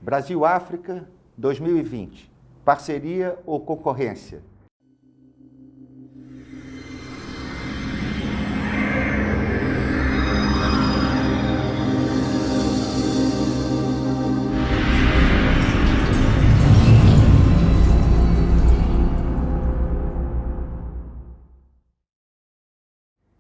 Brasil-África 2020, parceria ou concorrência?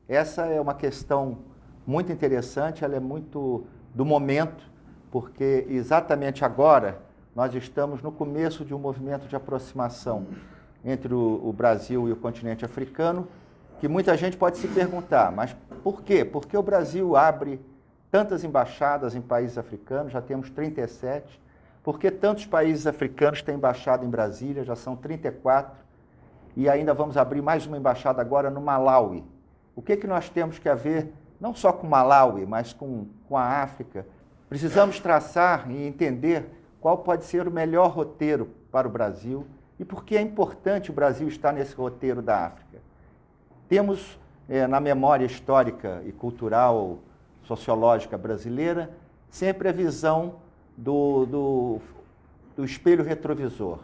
Essa é uma questão muito interessante, ela é muito do momento, porque exatamente agora nós estamos no começo de um movimento de aproximação entre o Brasil e o continente africano, que muita gente pode se perguntar, mas por quê? Por que o Brasil abre tantas embaixadas em países africanos, já temos 37, por que tantos países africanos têm embaixada em Brasília, já são 34, e ainda vamos abrir mais uma embaixada agora no Malawi. O que nós temos que ver, não só com Malawi, mas com a África? Precisamos traçar e entender qual pode ser o melhor roteiro para o Brasil e por que é importante o Brasil estar nesse roteiro da África. Temos na memória histórica e cultural, sociológica brasileira, sempre a visão do espelho retrovisor.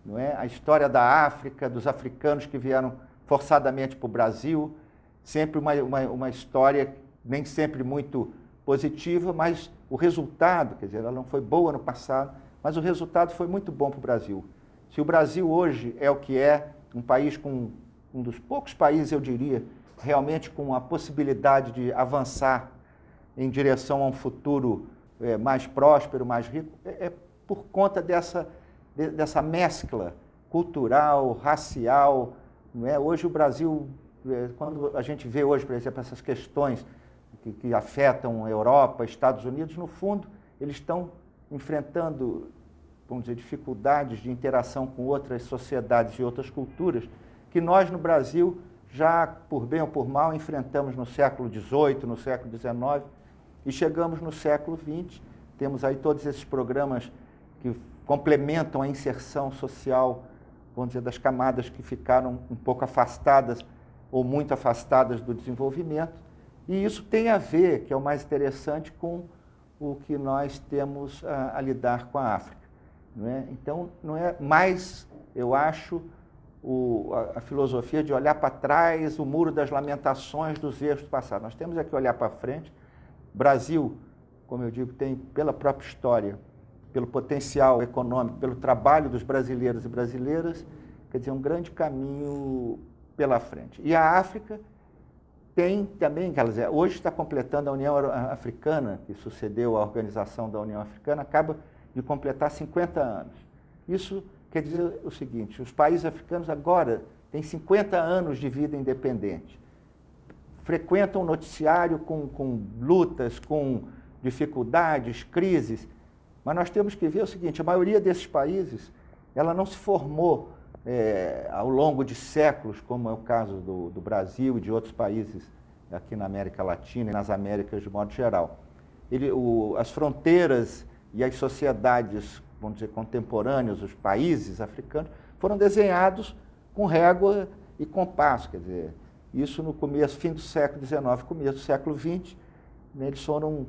Não é? A história da África, dos africanos que vieram forçadamente para o Brasil, sempre uma história nem sempre muito positiva, mas o resultado, quer dizer, ela não foi boa no passado, mas o resultado foi muito bom para o Brasil. Se o Brasil hoje é o que é, um país com um dos poucos países, eu diria, realmente com a possibilidade de avançar em direção a um futuro mais próspero, mais rico, é por conta dessa mescla cultural, racial. Não é? Hoje o Brasil, quando a gente vê hoje, por exemplo, essas questões que afetam a Europa, Estados Unidos, no fundo, eles estão enfrentando, vamos dizer, dificuldades de interação com outras sociedades e outras culturas, que nós no Brasil, já por bem ou por mal, enfrentamos no século XVIII, no século XIX, e chegamos no século XX, temos aí todos esses programas que complementam a inserção social, vamos dizer, das camadas que ficaram um pouco afastadas ou muito afastadas do desenvolvimento, e isso tem a ver, que é o mais interessante, com o que nós temos a lidar com a África. Não é? Então, não é mais, eu acho, a filosofia de olhar para trás, o muro das lamentações dos erros do passado. Nós temos que olhar para frente. Brasil, como eu digo, tem, pela própria história, pelo potencial econômico, pelo trabalho dos brasileiros e brasileiras, quer dizer, um grande caminho pela frente. E a África tem também, quer dizer, hoje está completando a União Africana, que sucedeu à organização da União Africana, acaba de completar 50 anos. Isso quer dizer o seguinte, os países africanos agora têm 50 anos de vida independente. Frequentam o noticiário com lutas, com dificuldades, crises, mas nós temos que ver o seguinte, a maioria desses países, ela não se formou ao longo de séculos, como é o caso do Brasil e de outros países aqui na América Latina e nas Américas de modo geral. As fronteiras e as sociedades, vamos dizer, contemporâneas, os países africanos, foram desenhados com régua e compasso, quer dizer, isso no começo, fim do século XIX, começo do século XX, né, eles foram,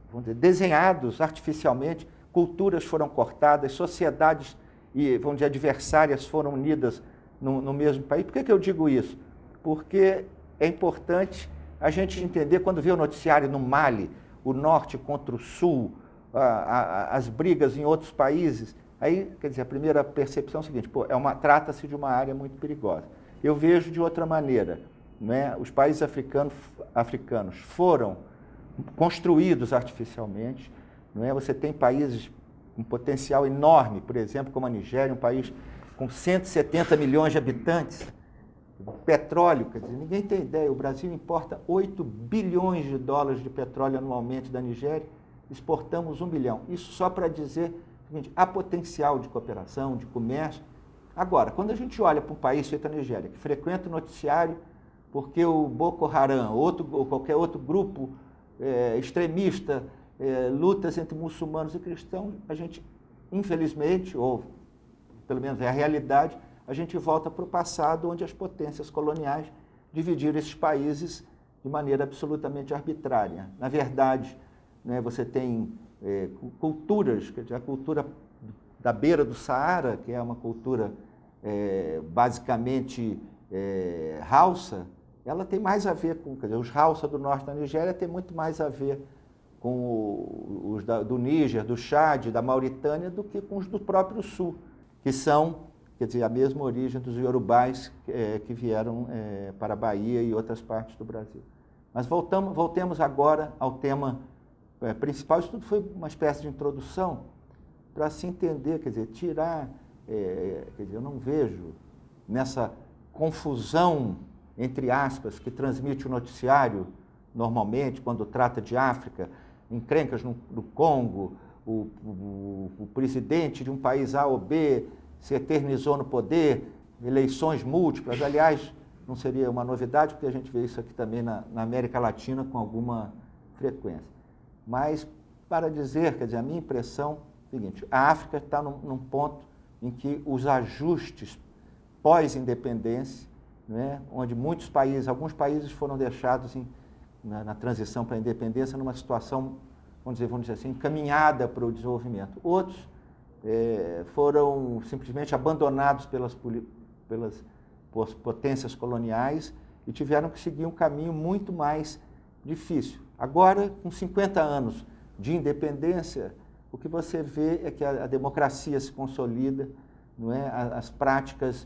vamos dizer, desenhados artificialmente, culturas foram cortadas, sociedades e, vamos dizer, adversárias foram unidas no mesmo país. Por que eu digo isso? Porque é importante a gente entender, quando vê o noticiário no Mali, o norte contra o sul, as brigas em outros países, aí, quer dizer, a primeira percepção é a seguinte, trata-se de uma área muito perigosa. Eu vejo de outra maneira, né? Os países africanos foram construídos artificialmente, não é? Você tem países com potencial enorme, por exemplo, como a Nigéria, um país com 170 milhões de habitantes, petróleo, quer dizer, ninguém tem ideia, o Brasil importa 8 bilhões de dólares de petróleo anualmente da Nigéria, exportamos 1 bilhão. Isso só para dizer o seguinte, há potencial de cooperação, de comércio. Agora, quando a gente olha para um país feito a Nigéria, que frequenta o noticiário porque o Boko Haram ou qualquer outro grupo extremista, lutas entre muçulmanos e cristãos, a gente, infelizmente, ou pelo menos é a realidade, a gente volta para o passado, onde as potências coloniais dividiram esses países de maneira absolutamente arbitrária. Na verdade, né, você tem culturas, quer dizer, a cultura da beira do Saara, que é uma cultura basicamente Hausa, ela tem mais a ver com, quer dizer, os Hausa do norte da Nigéria tem muito mais a ver com os do Níger, do Chad, da Mauritânia, do que com os do próprio sul, que são, quer dizer, a mesma origem dos iorubais que vieram para a Bahia e outras partes do Brasil. Mas voltemos agora ao tema principal. Isso tudo foi uma espécie de introdução para se entender, quer dizer, tirar, quer dizer, eu não vejo nessa confusão, entre aspas, que transmite o noticiário normalmente, quando trata de África, encrencas no Congo, o presidente de um país A ou B se eternizou no poder, eleições múltiplas. Aliás, não seria uma novidade, porque a gente vê isso aqui também na América Latina com alguma frequência. Mas, para dizer, quer dizer, a minha impressão é o seguinte: a África está num ponto em que os ajustes pós-independência, né, onde alguns países foram deixados na transição para a independência numa situação, vamos dizer assim, encaminhada para o desenvolvimento. Outros foram simplesmente abandonados pelas potências coloniais e tiveram que seguir um caminho muito mais difícil. Agora, com 50 anos de independência, o que você vê é que a democracia se consolida, não é? As práticas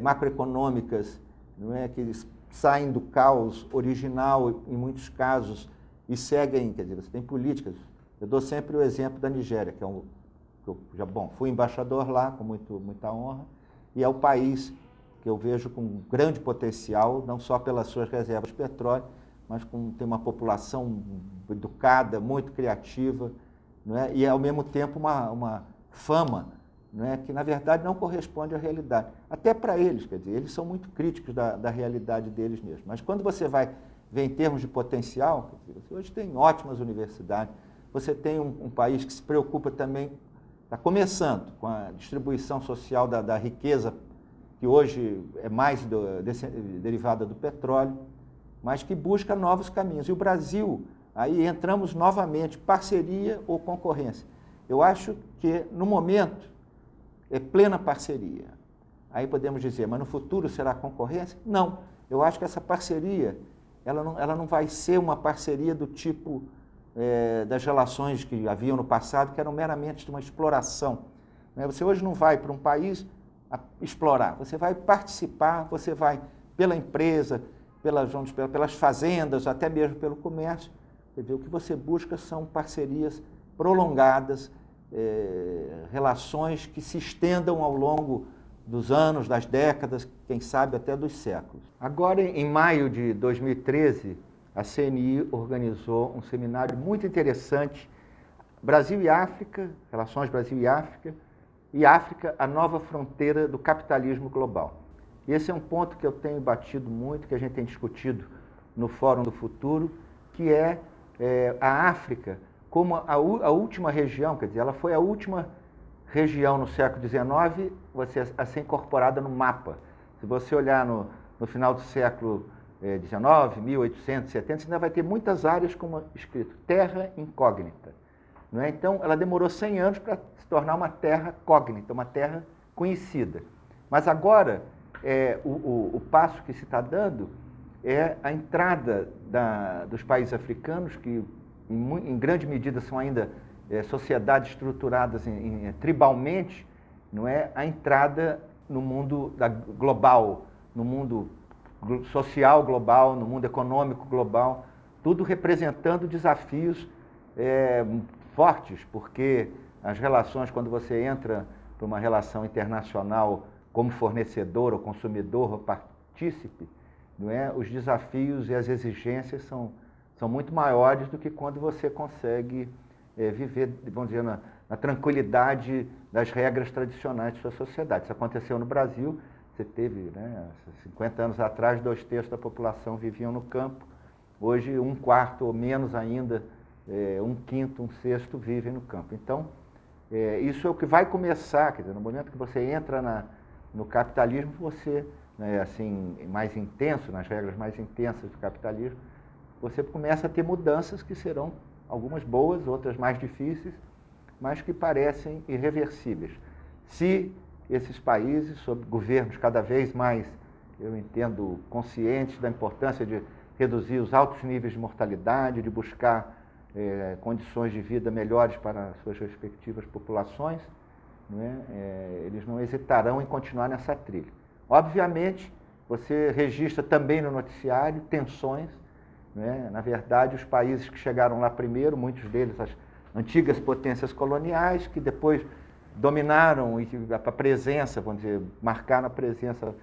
macroeconômicas, não é? Que saem do caos original, em muitos casos, e seguem, quer dizer, você tem políticas. Eu dou sempre o exemplo da Nigéria, que eu fui embaixador lá, com muita honra, e é o país que eu vejo com grande potencial, não só pelas suas reservas de petróleo, mas tem uma população educada, muito criativa, não é? E, ao mesmo tempo, uma fama, não é? Que, na verdade, não corresponde à realidade. Até para eles, quer dizer, eles são muito críticos da realidade deles mesmos. Mas quando você vai ver em termos de potencial, quer dizer, você hoje tem ótimas universidades, você tem um país que se preocupa também, está começando com a distribuição social da riqueza, que hoje é mais derivada do petróleo, mas que busca novos caminhos. E o Brasil, aí entramos novamente, parceria ou concorrência. Eu acho que, no momento, é plena parceria. Aí podemos dizer, mas no futuro será concorrência? Não. Eu acho que essa parceria, ela não vai ser uma parceria do tipo das relações que haviam no passado, que eram meramente de uma exploração. Você hoje não vai para um país explorar, você vai participar, você vai pela empresa, pelas fazendas, até mesmo pelo comércio. Quer dizer, o que você busca são parcerias prolongadas, relações que se estendam ao longo dos anos, das décadas, quem sabe até dos séculos. Agora, em maio de 2013, a CNI organizou um seminário muito interessante, Brasil e África, Relações Brasil e África, a nova fronteira do capitalismo global. E esse é um ponto que eu tenho batido muito, que a gente tem discutido no Fórum do Futuro, que é a África como a última região, quer dizer, ela foi a última região no século XIX a ser incorporada no mapa. Se você olhar no final do século XIX, 1870, você ainda vai ter muitas áreas como escrito terra incógnita. Não é? Então, ela demorou 100 anos para se tornar uma terra cógnita, uma terra conhecida. Mas agora, o passo que se está dando é a entrada dos países africanos, que em grande medida são ainda sociedades estruturadas tribalmente, não é? A entrada no mundo global, no mundo social global, no mundo econômico global, tudo representando desafios fortes, porque as relações, quando você entra para uma relação internacional como fornecedor ou consumidor ou partícipe, não é? Os desafios e as exigências são muito maiores do que quando você consegue viver, vamos dizer, na tranquilidade das regras tradicionais de sua sociedade. Isso aconteceu no Brasil. Você teve, 50 anos atrás, 2/3 da população viviam no campo. Hoje, 1/4 ou menos ainda, 1/5, 1/6 vivem no campo. Então, isso é o que vai começar, quer dizer, no momento que você entra no capitalismo, você, assim, mais intenso, nas regras mais intensas do capitalismo, você começa a ter mudanças que serão algumas boas, outras mais difíceis, mas que parecem irreversíveis. Se esses países, sob governos cada vez mais, eu entendo, conscientes da importância de reduzir os altos níveis de mortalidade, de buscar condições de vida melhores para suas respectivas populações, não é? Eles não hesitarão em continuar nessa trilha. Obviamente, você registra também no noticiário tensões, né? Na verdade, os países que chegaram lá primeiro, muitos deles as antigas potências coloniais, que depois dominaram e a presença, vamos dizer, marcaram a presença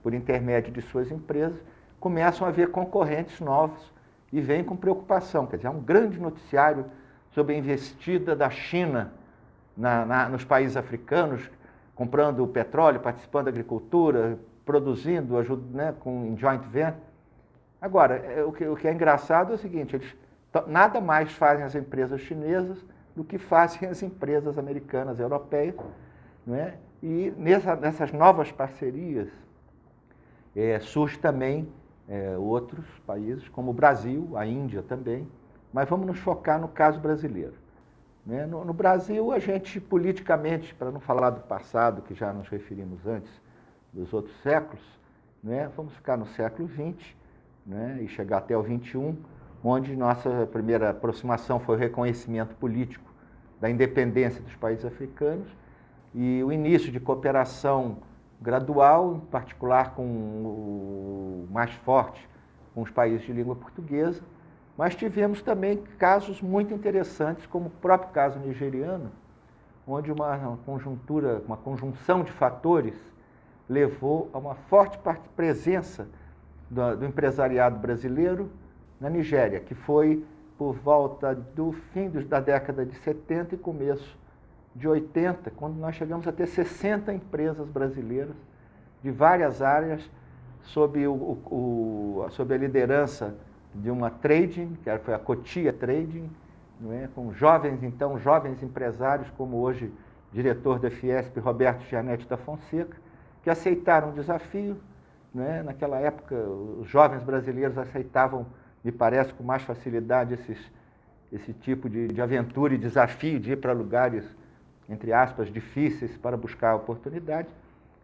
por intermédio de suas empresas, começam a ver concorrentes novos e vêm com preocupação. Quer dizer, há um grande noticiário sobre a investida da China nos países africanos, comprando petróleo, participando da agricultura, produzindo, né, em joint venture. Agora, o que é engraçado é o seguinte, nada mais fazem as empresas chinesas do que fazem as empresas americanas, europeias, não é? E nessas novas parcerias surge também outros países, como o Brasil, a Índia também, mas vamos nos focar no caso brasileiro. Né? No Brasil, a gente politicamente, para não falar do passado, que já nos referimos antes, dos outros séculos, né? Vamos ficar no século XX, né? E chegar até o XXI, onde nossa primeira aproximação foi o reconhecimento político da independência dos países africanos e o início de cooperação gradual, em particular com o mais forte, com os países de língua portuguesa, mas tivemos também casos muito interessantes, como o próprio caso nigeriano, onde uma conjunção de fatores levou a uma forte presença do empresariado brasileiro na Nigéria, que foi por volta do fim da década de 70 e começo de 80, quando nós chegamos a ter 60 empresas brasileiras de várias áreas sob a liderança de uma trading, que foi a Cotia Trading, não é? Com jovens empresários, como hoje diretor da Fiesp, Roberto Gianetti da Fonseca, que aceitaram o desafio. Né? Naquela época, os jovens brasileiros aceitavam, me parece, com mais facilidade esse tipo de aventura e desafio de ir para lugares, entre aspas, difíceis para buscar oportunidade.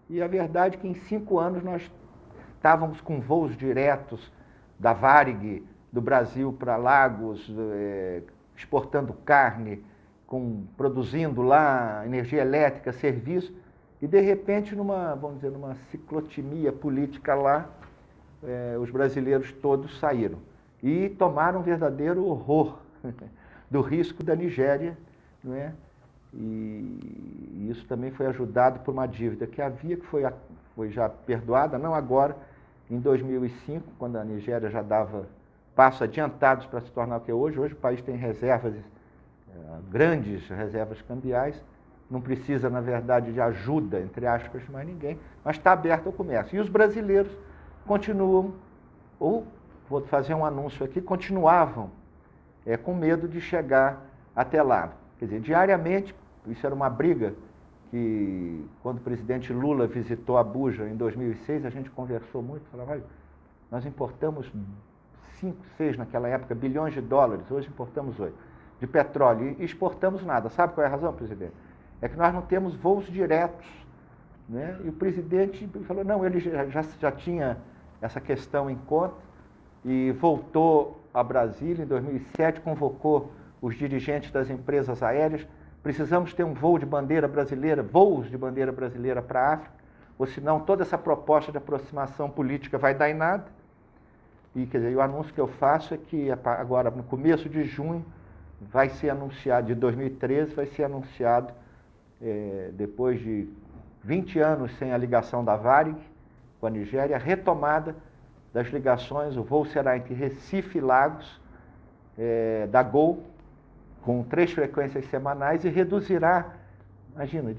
E a verdade é que em 5 anos nós estávamos com voos diretos da Varig, do Brasil para Lagos, exportando carne, produzindo lá energia elétrica, serviço, e de repente, vamos dizer, numa ciclotimia política lá, os brasileiros todos saíram e tomaram um verdadeiro horror do risco da Nigéria, não é? E isso também foi ajudado por uma dívida que havia, que foi já perdoada, não agora, em 2005, quando a Nigéria já dava passos adiantados para se tornar o que é hoje. Hoje o país tem reservas, grandes reservas cambiais, não precisa, na verdade, de ajuda, entre aspas, de mais ninguém, mas está aberto ao comércio. E os brasileiros continuam, ou, vou fazer um anúncio aqui, continuavam com medo de chegar até lá. Quer dizer, diariamente, isso era uma briga que, quando o presidente Lula visitou Abuja em 2006, a gente conversou muito, falava, olha, nós importamos 5, 6 naquela época, bilhões de dólares, hoje importamos 8, de petróleo, e exportamos nada. Sabe qual é a razão, presidente? É que nós não temos voos diretos, né? E o presidente falou, não, ele já tinha essa questão em conta e voltou a Brasília em 2007, convocou os dirigentes das empresas aéreas, precisamos ter um voo de bandeira brasileira, voos de bandeira brasileira para a África, ou senão toda essa proposta de aproximação política vai dar em nada. E, quer dizer, o anúncio que eu faço é que agora, no começo de junho, vai ser anunciado, de 2013, vai ser anunciado, depois de 20 anos sem a ligação da Varig com a Nigéria, a retomada das ligações. O voo será entre Recife e Lagos, da Gol, com 3 frequências semanais, e reduzirá, imagina,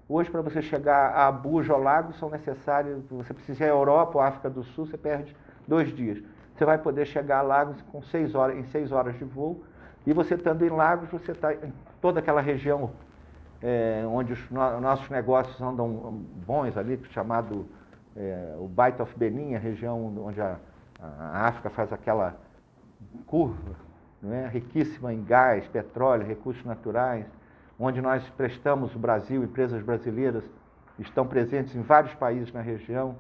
hoje para você chegar a Abuja ou Lagos são necessários, você precisa ir à Europa ou África do Sul, você perde 2 dias. Você vai poder chegar a Lagos em 6 horas de voo, e você estando em Lagos, você está em toda aquela região onde os nossos negócios andam bons ali, chamado o Bight of Benin, a região onde a África faz aquela curva, não é? Riquíssima em gás, petróleo, recursos naturais, onde nós prestamos o Brasil, empresas brasileiras estão presentes em vários países na região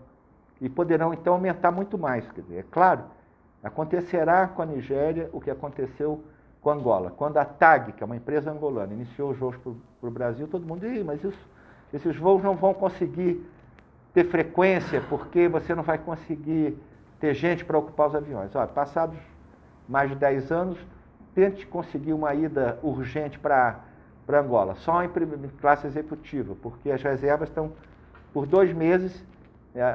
e poderão então aumentar muito mais. Quer dizer, é claro, acontecerá com a Nigéria o que aconteceu com Angola. Quando a TAG, que é uma empresa angolana, iniciou os voos para o Brasil, todo mundo disse, mas esses voos não vão conseguir ter frequência porque você não vai conseguir ter gente para ocupar os aviões. Olha, passados mais de 10 anos, tente conseguir uma ida urgente para Angola, só em classe executiva, porque as reservas estão por 2 meses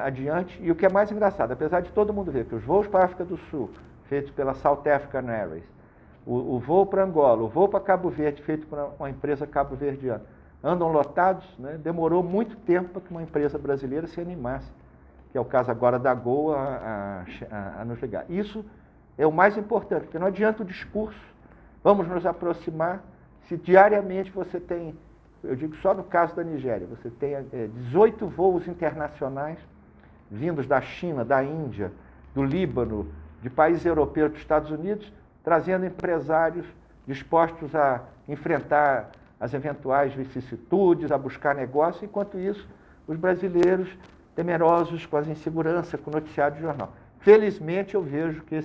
adiante. E o que é mais engraçado, apesar de todo mundo ver que os voos para a África do Sul, feitos pela South African Airways, o voo para Angola, o voo para Cabo Verde, feito por uma empresa cabo-verdiana, andam lotados, né? Demorou muito tempo para que uma empresa brasileira se animasse, que é o caso agora da Gol, a nos ligar. Isso é o mais importante, porque não adianta o discurso, vamos nos aproximar, se diariamente você tem, eu digo só no caso da Nigéria, você tem 18 voos internacionais vindos da China, da Índia, do Líbano, de países europeus, dos Estados Unidos, trazendo empresários dispostos a enfrentar as eventuais vicissitudes, a buscar negócio, enquanto isso, os brasileiros temerosos com as inseguranças, com o noticiário de jornal. Felizmente, eu vejo que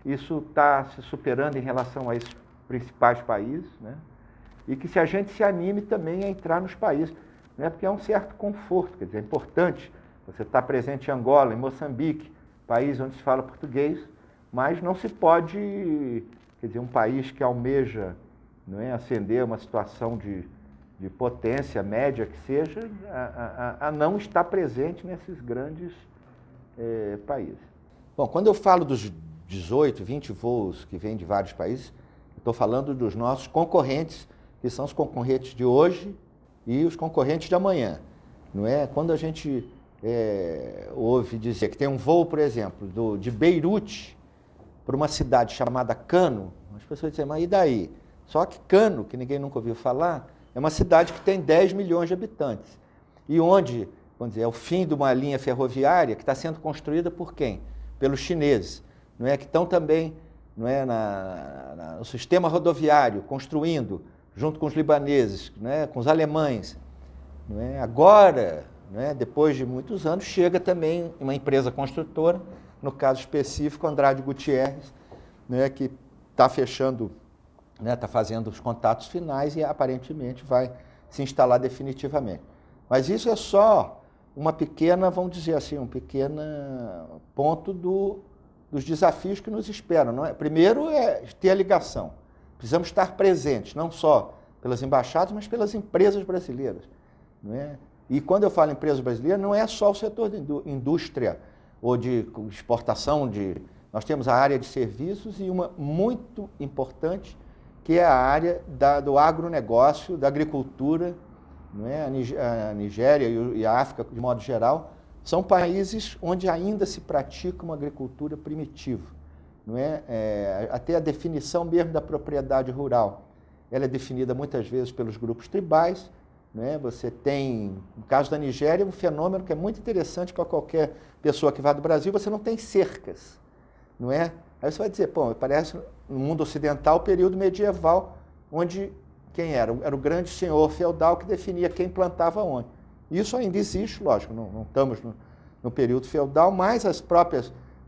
isso está se superando em relação a esses principais países, né? E que se a gente se anime também a entrar nos países, né? Porque é um certo conforto, quer dizer, é importante você estar presente em Angola, em Moçambique, país onde se fala português, mas não se pode, quer dizer, um país que almeja, não é, ascender uma situação de potência média que seja, a não estar presente nesses grandes países. Bom, quando eu falo dos 18, 20 voos que vêm de vários países, estou falando dos nossos concorrentes, que são os concorrentes de hoje e os concorrentes de amanhã. Não é? Quando a gente ouve dizer que tem um voo, por exemplo, de Beirute para uma cidade chamada Kano, as pessoas dizem, mas e daí? Só que Kano, que ninguém nunca ouviu falar, é uma cidade que tem 10 milhões de habitantes. E onde, vamos dizer, é o fim de uma linha ferroviária que está sendo construída por quem? Pelos chineses, não é? Que estão também, não é, no sistema rodoviário, construindo, junto com os libaneses, não é, com os alemães. Não é? Agora, não é, depois de muitos anos, chega também uma empresa construtora, no caso específico, Andrade Gutierrez, não é, que está fechando, né, está fazendo os contatos finais e aparentemente vai se instalar definitivamente. Mas isso é só uma pequena, vamos dizer assim, um pequeno ponto dos desafios que nos esperam. Não é? Primeiro é ter a ligação. Precisamos estar presentes, não só pelas embaixadas, mas pelas empresas brasileiras. Não é? E quando eu falo em empresas brasileiras, não é só o setor de indústria ou de exportação. Nós temos a área de serviços e uma muito importante, que é a área do agronegócio, da agricultura. Não é? A Nigéria e a África, de modo geral, são países onde ainda se pratica uma agricultura primitiva. Não é? Até a definição mesmo da propriedade rural, ela é definida muitas vezes pelos grupos tribais. Não é? Você tem, no caso da Nigéria, um fenômeno que é muito interessante para qualquer pessoa que vá do Brasil, você não tem cercas. Não é? Aí você vai dizer, pô, parece no mundo ocidental o período medieval, onde quem era? Era o grande senhor feudal que definia quem plantava onde. Isso ainda existe, lógico, não estamos no período feudal, mas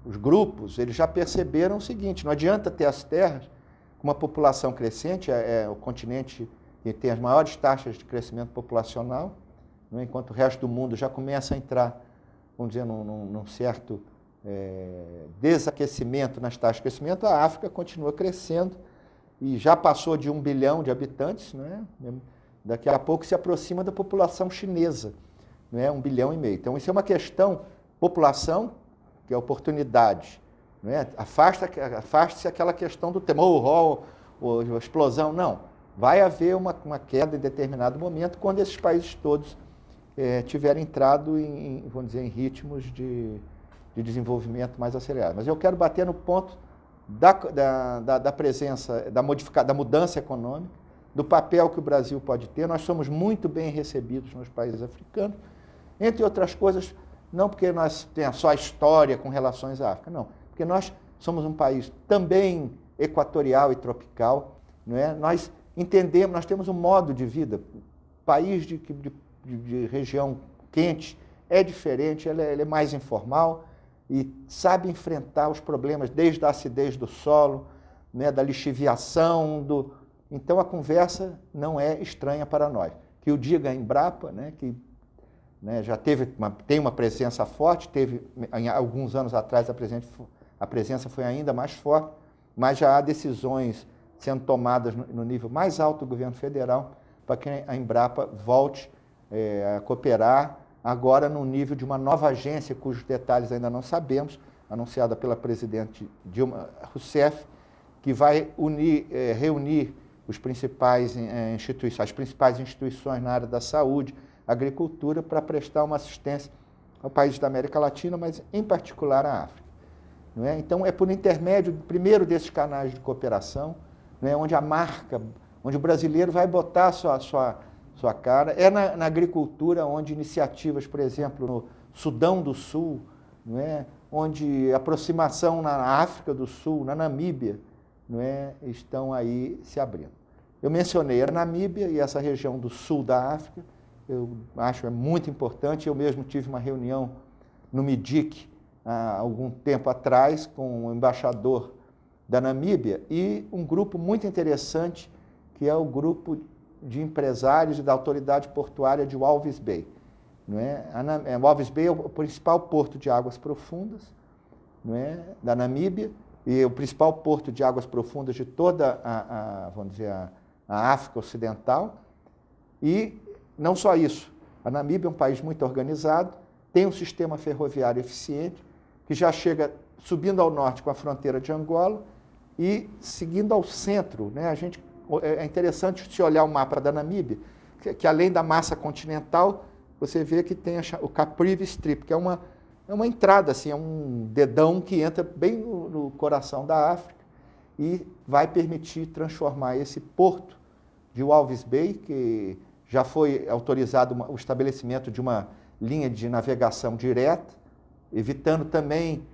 os grupos, eles já perceberam o seguinte, não adianta ter as terras com uma população crescente, é o continente que tem as maiores taxas de crescimento populacional, não é? Enquanto o resto do mundo já começa a entrar, vamos dizer, num certo desaquecimento nas taxas de crescimento, a África continua crescendo e já passou de 1 bilhão de habitantes, não é? Daqui a pouco se aproxima da população chinesa, não é? 1,5 bilhão. Então, isso é uma questão, população, que é oportunidade. Não é? Afaste-se aquela questão do temor, ou explosão, não. Vai haver uma queda em determinado momento, quando esses países todos tiverem entrado vamos dizer, em ritmos de desenvolvimento mais acelerado. Mas eu quero bater no ponto da presença, da mudança econômica, do papel que o Brasil pode ter. Nós somos muito bem recebidos nos países africanos, entre outras coisas, não porque nós tenhamos só a história com relações à África, não, porque nós somos um país também equatorial e tropical. Não é? Nós entendemos, nós temos um modo de vida, país de região quente é diferente, ele é mais informal e sabe enfrentar os problemas desde a acidez do solo, né, da lixiviação, então a conversa não é estranha para nós. Que o diga a Embrapa, né, que já tem uma presença forte, alguns anos atrás a presença foi ainda mais forte, mas já há decisões sendo tomadas no nível mais alto do governo federal para que a Embrapa volte a cooperar, agora no nível de uma nova agência, cujos detalhes ainda não sabemos, anunciada pela presidente Dilma Rousseff, que vai reunir as principais instituições na área da saúde, agricultura, para prestar uma assistência ao países da América Latina, mas em particular à África. Não é? Então, é por intermédio, primeiro, desses canais de cooperação, não é? Onde o brasileiro vai botar a sua cara. É na agricultura, onde iniciativas, por exemplo, no Sudão do Sul, não é? Onde aproximação na África do Sul, na Namíbia, não é? Estão aí se abrindo. Eu mencionei a Namíbia e essa região do sul da África, eu acho muito importante. Eu mesmo tive uma reunião no MIDIC há algum tempo atrás com o embaixador da Namíbia e um grupo muito interessante, que é o grupo de empresários e da autoridade portuária de Walvis Bay. Não é? Walvis Bay é o principal porto de águas profundas, não é? Da Namíbia, e o principal porto de águas profundas de toda vamos dizer, a África Ocidental. E não só isso, a Namíbia é um país muito organizado, tem um sistema ferroviário eficiente, que já chega subindo ao norte com a fronteira de Angola e seguindo ao centro. Né? É interessante se olhar o mapa da Namíbia, que além da massa continental, você vê que tem o Caprivi Strip, que é uma entrada, assim, é um dedão que entra bem no coração da África e vai permitir transformar esse porto de Walvis Bay, que já foi autorizado o estabelecimento de uma linha de navegação direta, evitando também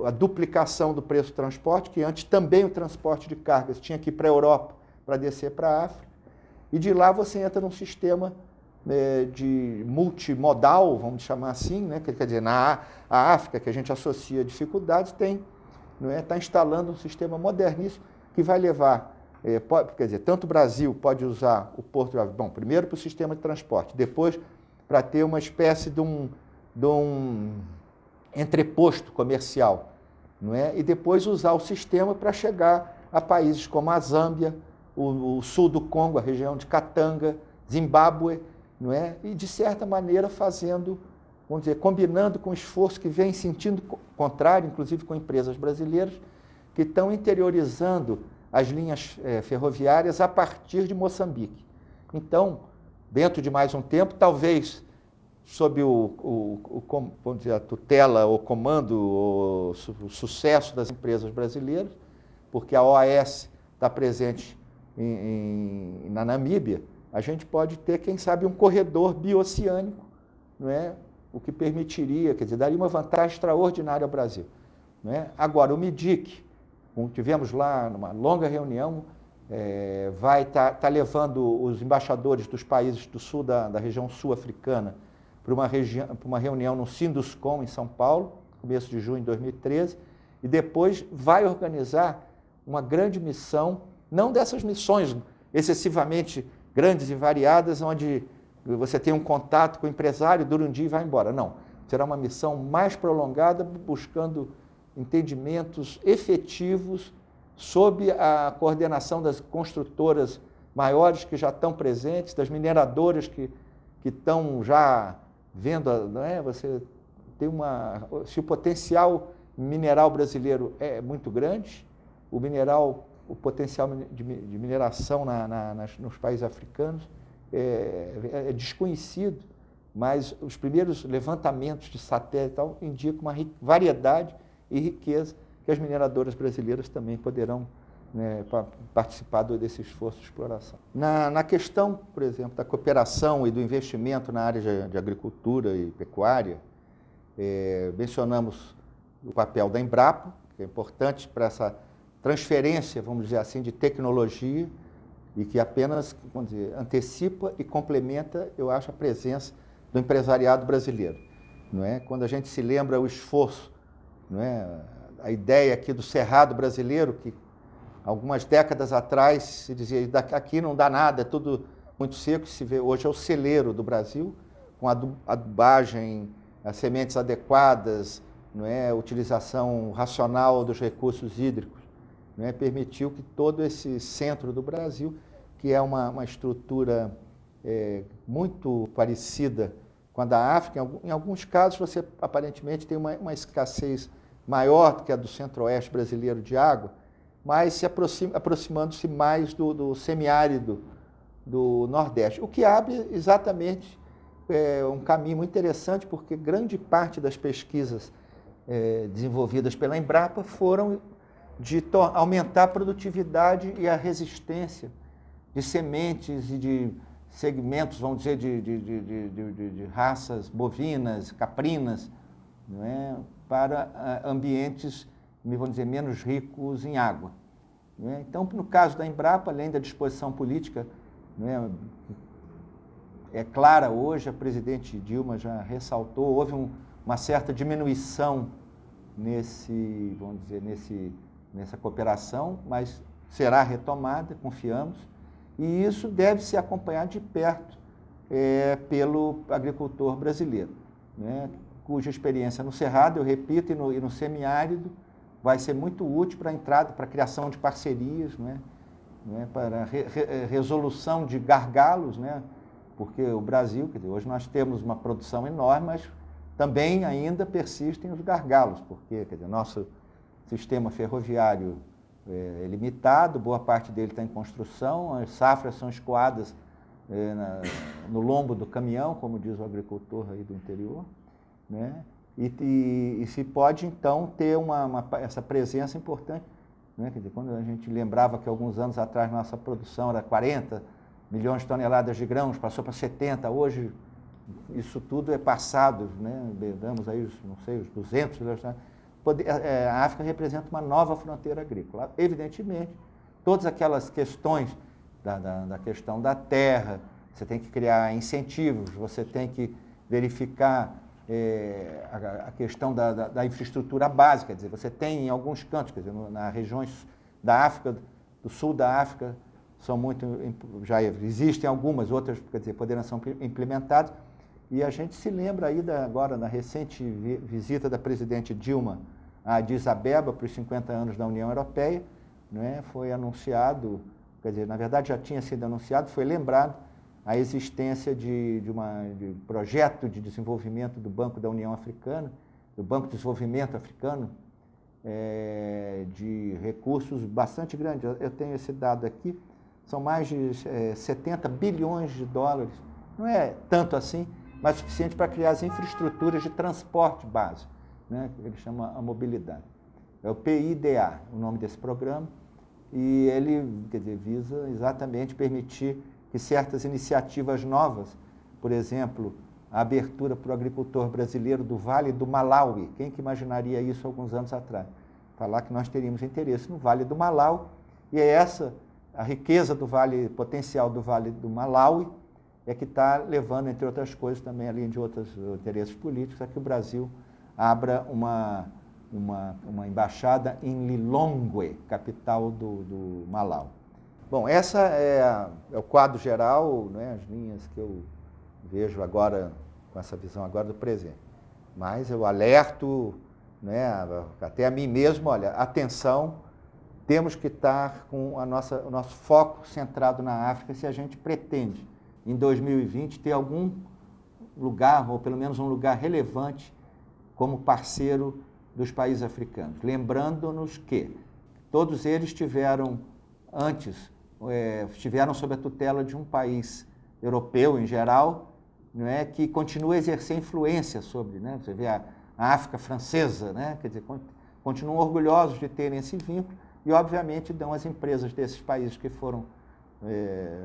a duplicação do preço do transporte, que antes também o transporte de cargas tinha que ir para a Europa para descer para a África. E de lá você entra num sistema de multimodal, vamos chamar assim, né? Quer dizer, a África, que a gente associa dificuldades, está instalando um sistema moderníssimo que vai levar, quer dizer, tanto o Brasil pode usar o Porto de Walvis, primeiro para o sistema de transporte, depois para ter uma espécie de um entreposto comercial, não é? E depois usar o sistema para chegar a países como a Zâmbia, o sul do Congo, a região de Katanga, Zimbábue, não é? E, de certa maneira, fazendo, vamos dizer, combinando com o esforço que vem sentindo contrário, inclusive com empresas brasileiras, que estão interiorizando as linhas ferroviárias a partir de Moçambique. Então, dentro de mais um tempo, talvez sob vamos dizer, a tutela, o comando, o sucesso das empresas brasileiras, porque a OAS está presente na Namíbia, a gente pode ter, quem sabe, um corredor bioceânico, não é? O que permitiria, quer dizer, daria uma vantagem extraordinária ao Brasil. Não é? Agora, o MIDIC, como tivemos lá numa longa reunião, vai estar levando os embaixadores dos países do sul, da região sul-africana, para uma reunião no Sinduscom, em São Paulo, começo de junho de 2013, e depois vai organizar uma grande missão, não dessas missões excessivamente grandes e variadas, onde você tem um contato com o empresário, dura um dia e vai embora. Não, será uma missão mais prolongada, buscando entendimentos efetivos sob a coordenação das construtoras maiores que já estão presentes, das mineradoras que estão já vendo, não é? Você tem se o potencial mineral brasileiro é muito grande, o potencial de mineração nos países africanos é desconhecido, mas os primeiros levantamentos de satélite e tal indicam uma variedade e riqueza que as mineradoras brasileiras também poderão, né, participar desse esforço de exploração. Na questão, por exemplo, da cooperação e do investimento na área de agricultura e pecuária, mencionamos o papel da Embrapa, que é importante para essa transferência, vamos dizer assim, de tecnologia e que apenas, vamos dizer, antecipa e complementa, eu acho, a presença do empresariado brasileiro. Não é? Quando a gente se lembra o esforço, não é? A ideia aqui do Cerrado brasileiro, que algumas décadas atrás se dizia aqui não dá nada, é tudo muito seco, se vê hoje é o celeiro do Brasil, com adubagem, as sementes adequadas, não é? A utilização racional dos recursos hídricos, não é? Permitiu que todo esse centro do Brasil, que é uma estrutura muito parecida com a da África, em alguns casos você aparentemente tem uma escassez maior do que a do centro-oeste brasileiro de água, mas se aproximando-se mais do semiárido do Nordeste, o que abre exatamente um caminho muito interessante, porque grande parte das pesquisas desenvolvidas pela Embrapa foram de aumentar a produtividade e a resistência de sementes e de segmentos, vamos dizer, de raças bovinas, caprinas, não é? Para ambientes, vamos dizer, menos ricos em água. Não é? Então, no caso da Embrapa, além da disposição política, não é clara hoje, a presidente Dilma já ressaltou, houve uma certa diminuição vamos dizer, nessa cooperação, mas será retomada, confiamos, e isso deve ser acompanhado de perto pelo agricultor brasileiro, né, cuja experiência no Cerrado, eu repito, e no semiárido, vai ser muito útil para a entrada, para a criação de parcerias, né, para a resolução de gargalos, né, porque o Brasil, quer dizer, hoje nós temos uma produção enorme, mas também ainda persistem os gargalos, porque quer dizer, nosso sistema ferroviário é limitado, boa parte dele está em construção, as safras são escoadas no lombo do caminhão, como diz o agricultor aí do interior, né? E se pode, então, ter essa presença importante, né? Quer dizer, quando a gente lembrava que alguns anos atrás nossa produção era 40 milhões de toneladas de grãos, passou para 70, hoje isso tudo é passado, né? Damos aí, não sei, os 200 milhões de toneladas. A África representa uma nova fronteira agrícola. Evidentemente, todas aquelas questões da questão da terra, você tem que criar incentivos, você tem que verificar a questão da infraestrutura básica, quer dizer, você tem em alguns cantos, quer dizer, nas regiões da África, do sul da África, já existem algumas, outras, quer dizer, poderão ser implementadas, e a gente se lembra aí agora, na recente visita da presidente Dilma a Addis Abeba para os 50 anos da União Europeia, né, foi anunciado, quer dizer, na verdade já tinha sido anunciado, foi lembrado a existência de projeto de desenvolvimento do Banco da União Africana, do Banco de Desenvolvimento Africano, de recursos bastante grandes. Eu tenho esse dado aqui, são mais de 70 bilhões de dólares, não é tanto assim, mas suficiente para criar as infraestruturas de transporte básico, né, que ele chama a mobilidade. É o PIDA, o nome desse programa, e ele, quer dizer, visa exatamente permitir que certas iniciativas novas, por exemplo, a abertura para o agricultor brasileiro do Vale do Malawi, quem que imaginaria isso alguns anos atrás? Falar que nós teríamos interesse no Vale do Malawi, e é essa a riqueza do Vale, potencial do Vale do Malawi, é que está levando, entre outras coisas, também, além de outros interesses políticos, a que o Brasil abra uma embaixada em Lilongwe, capital do Malawi. Bom, essa é o quadro geral, né, as linhas que eu vejo agora, com essa visão agora do presente. Mas eu alerto, né, até a mim mesmo, olha, atenção, temos que estar com o nosso foco centrado na África se a gente pretende, em 2020, ter algum lugar, ou pelo menos um lugar relevante, como parceiro dos países africanos. Lembrando-nos que todos eles estiveram sob a tutela de um país europeu, em geral, não é, que continua a exercer influência sobre, né, você vê a África francesa, né, quer dizer, continuam orgulhosos de terem esse vínculo e, obviamente, dão às empresas desses países que foram,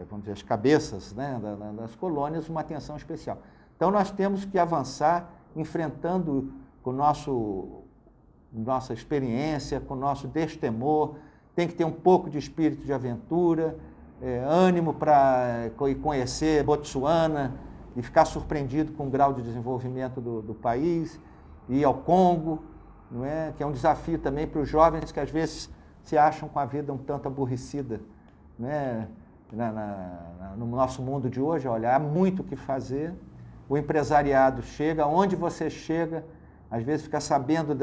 vamos dizer, as cabeças, né, das colônias, uma atenção especial. Então, nós temos que avançar enfrentando com nossa experiência, com o nosso destemor, tem que ter um pouco de espírito de aventura, ânimo para conhecer Botsuana e ficar surpreendido com o grau de desenvolvimento do país, ir ao Congo, não é? Que é um desafio também para os jovens que às vezes se acham com a vida um tanto aborrecida, né? No nosso mundo de hoje. Olha, há muito o que fazer, o empresariado chega, onde você chega, às vezes fica sabendo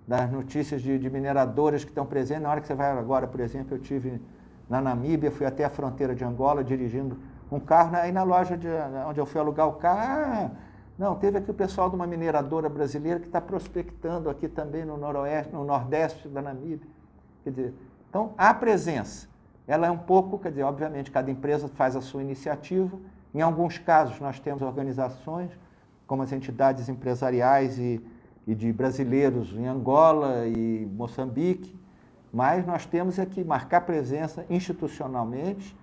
das notícias de mineradoras que estão presentes. Na hora que você vai agora, por exemplo, eu estive na Namíbia, fui até a fronteira de Angola dirigindo um carro, aí na loja onde eu fui alugar o carro, não, teve aqui o pessoal de uma mineradora brasileira que está prospectando aqui também no noroeste, no nordeste da Namíbia. Quer dizer, então, a presença, ela é um pouco, quer dizer, obviamente, cada empresa faz a sua iniciativa. Em alguns casos, nós temos organizações, como as entidades empresariais e de brasileiros em Angola e Moçambique, mas nós temos que marcar presença institucionalmente,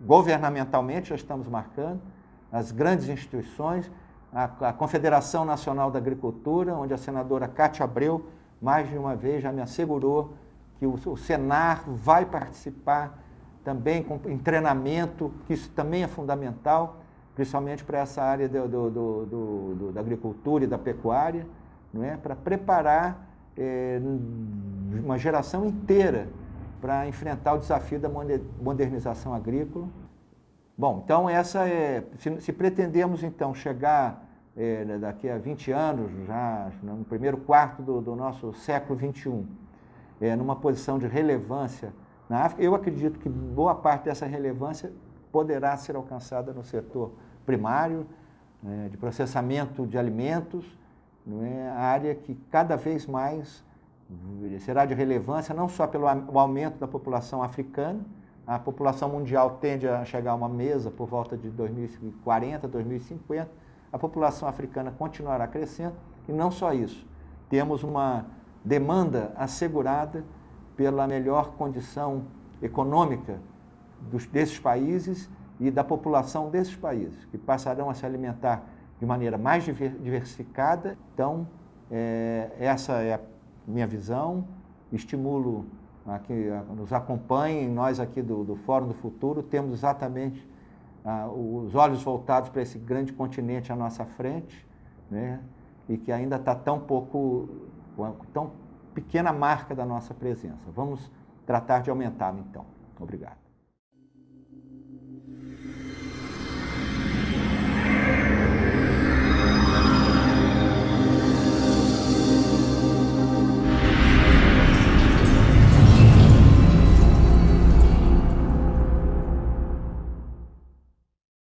governamentalmente, já estamos marcando, as grandes instituições, a Confederação Nacional da Agricultura, onde a senadora Cátia Abreu, mais de uma vez, já me assegurou que o Senar vai participar também em treinamento, que isso também é fundamental, principalmente para essa área da agricultura e da pecuária, não é? Para preparar uma geração inteira para enfrentar o desafio da modernização agrícola. Bom, então se pretendemos então chegar daqui a 20 anos, já no primeiro quarto do nosso século XXI, numa posição de relevância na África, eu acredito que boa parte dessa relevância poderá ser alcançada no setor primário, de processamento de alimentos, não é? A área que cada vez mais será de relevância, não só pelo aumento da população africana. A população mundial tende a chegar a uma mesa por volta de 2040, 2050. A população africana continuará crescendo e não só isso. Temos uma demanda assegurada pela melhor condição econômica desses países e da população desses países, que passarão a se alimentar de maneira mais diversificada. Então, essa é a minha visão. Estimulo a que nos acompanhem. Nós aqui do Fórum do Futuro temos exatamente os olhos voltados para esse grande continente à nossa frente, né? E que ainda está tão pequena marca da nossa presença. Vamos tratar de aumentá-la, então. Obrigado.